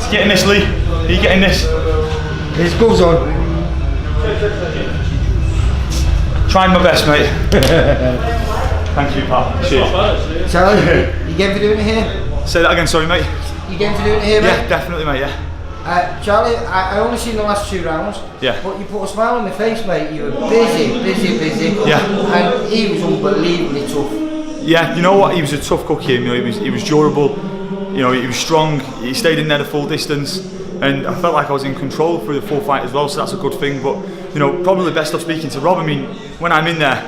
He's getting this, Lee. Are you getting this? His gloves on. Trying my best, mate. Thank you, pal. Cheers. Charlie, you game for doing it here? Say that again, sorry, mate. You game for doing it here, mate? Yeah, definitely, mate, yeah. Charlie, I only seen the last 2 rounds. Yeah. But you put a smile on my face, mate. You were busy. Yeah. And he was unbelievably tough. Yeah, you know what? He was a tough cookie. You know, he was durable. You know, he was strong. He stayed in there the full distance, and I felt like I was in control through the full fight as well. So that's a good thing. But you know, probably best off speaking to Rob. I mean, when I'm in there,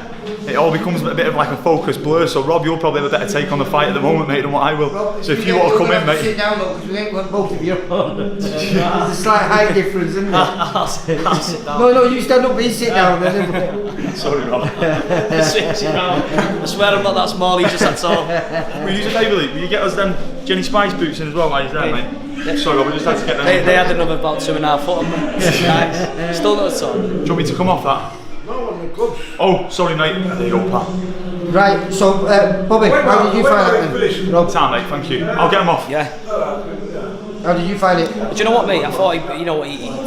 it all becomes a bit of like a focused blur. So Rob, you'll probably have a better take on the fight at the moment, mate, than what I will. Rob, so if you want to come in, mate. Sit down, look, because we ain't got both of you. There's a slight height difference, isn't there? I'll sit down. No, you stand up, you sit down. Then. Sorry, Rob. I swear I'm not that small, he's just that tall. Will you use a favour, Lee? Will you get us them Jenny Spice boots in as well while he's there, mate? Yeah. Sorry, Rob, we just had to get them. They had another about 2.5 foot on them. Nice. Still not at all. Do you want me to come off that? Oh, sorry, mate. There you go, pal. Right, so Bobby, how did you find that then? Rob? Time, mate, thank you. I'll get them off. Yeah. How did you find it? But you know what, mate? I thought, he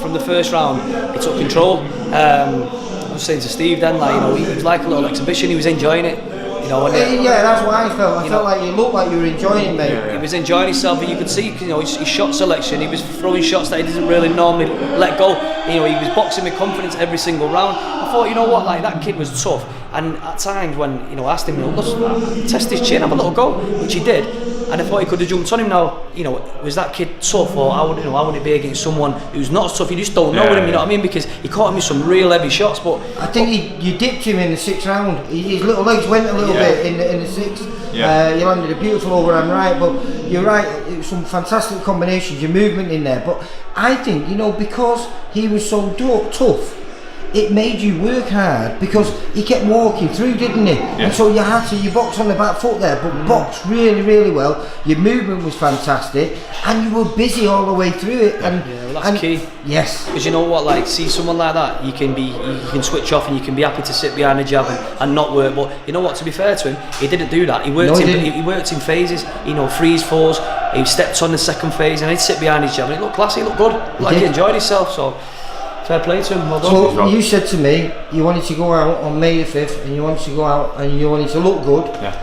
from the first round, he took control. I was saying to Steve then, like, he was like a little exhibition. He was enjoying it. Yeah, that's what I felt. I felt like you looked like you were enjoying it, mate. Yeah. He was enjoying himself, and you could see, his shot selection. He was throwing shots that he didn't really normally let go. He was boxing with confidence every single round. I thought, you know what, like that kid was tough. And at times when I asked him, let's test his chin, have a little go, which he did. And I thought he could have jumped on him now. Was that kid tough, or how would it be against someone who's not as tough? You just don't know him, you know what I mean? Because he caught him with some real heavy shots. But I think you dipped him in the 6th round. His little legs went a little bit in the 6th. Yeah. You landed a beautiful overhand right, but you're right. It was some fantastic combinations. Your movement in there, but I think because he was so tough. It made you work hard because he kept walking through, didn't he? Yeah. And so you boxed on the back foot there, but boxed really, really well. Your movement was fantastic, and you were busy all the way through it. Well, that's key. Yes. Because you know what, like, see someone like that, you can switch off and you can be happy to sit behind the jab and not work. But you know what? To be fair to him, he didn't do that. He worked in phases. Freeze falls. He stepped on the second phase and he'd sit behind his jab, and it looked classy. It looked good. Like he enjoyed himself. So. Fair play to him. Well done. So you said to me you wanted to go out on May the 5th, and you wanted to go out and you wanted to look good. Yeah.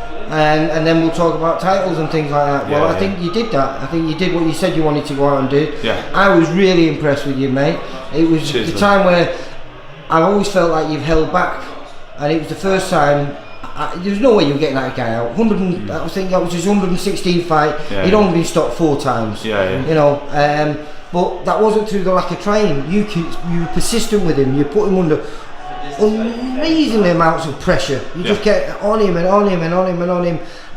And then we'll talk about titles and things like that. Well, I think you did that. I think you did what you said you wanted to go out and do. Yeah. I was really impressed with you, mate. It was the time where I always felt like you've held back, and it was the first time. There's no way you were getting that guy out. I think that was his 116th fight. He'd only been stopped 4 times. But that wasn't through the lack of training. You were persistent with him. You put him under amazing amounts of pressure. You just kept on him, and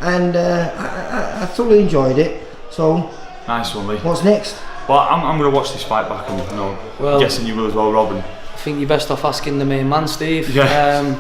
I thoroughly enjoyed it. So nice one, Lee. What's next? Well, I'm going to watch this fight back, and I'm guessing you will as well, Robin. I think you're best off asking the main man, Steve. Yeah.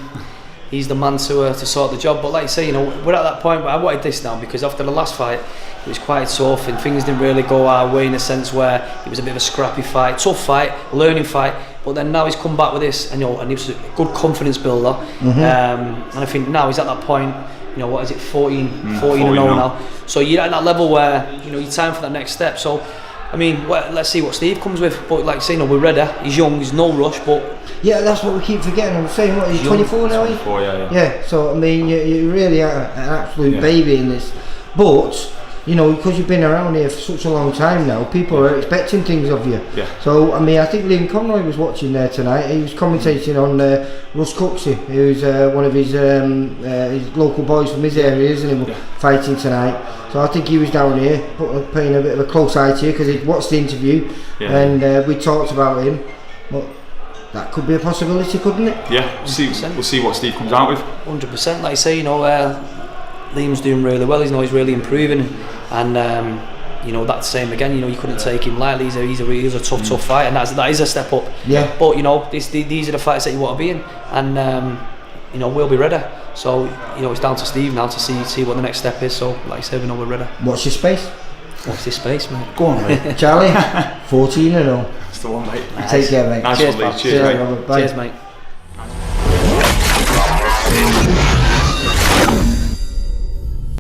He's the man to sort the job. But like you say, we're at that point where I wanted this now, because after the last fight, it was quite tough and things didn't really go our way, in a sense where it was a bit of a scrappy fight, tough fight, learning fight. But then now he's come back with this, and and he was a good confidence builder. And I think now he's at that point. What is it, 14 and 0 now. So you're at that level where you're time for that next step. So I mean, let's see what Steve comes with. But like I say, we're ready. He's young. There's no rush. But yeah, that's what we keep forgetting. I'm saying, what, he's 24 now. 24, yeah. Yeah. So I mean, you really are an absolute baby in this. But because you've been around here for such a long time now, people are expecting things of you. Yeah. So I mean, I think Liam Conroy was watching there tonight. He was commentating on Russ Cooksey, who's one of his local boys from his area, isn't he? Fighting tonight. So I think he was down here, paying a bit of a close eye to you, because he'd watched the interview, and we talked about him. But that could be a possibility, couldn't it? Yeah. We'll see what Steve comes out with. 100%. Like I say, Liam's doing really well. He's really improving, and that's the same again. You couldn't take him lightly. He's a tough fight, and that is a step up. Yeah. But these are the fights that you want to be in, and we'll be ready. So it's down to Steve now to see what the next step is. So like I said, we're ready. Watch your space. Watch this space, mate. Go on, mate. Charlie, 14 and 0. That's the one, mate. Take care, mate. Nice Cheers, one, Lee. pal. Cheers, mate. Robert. Bye. Cheers, mate.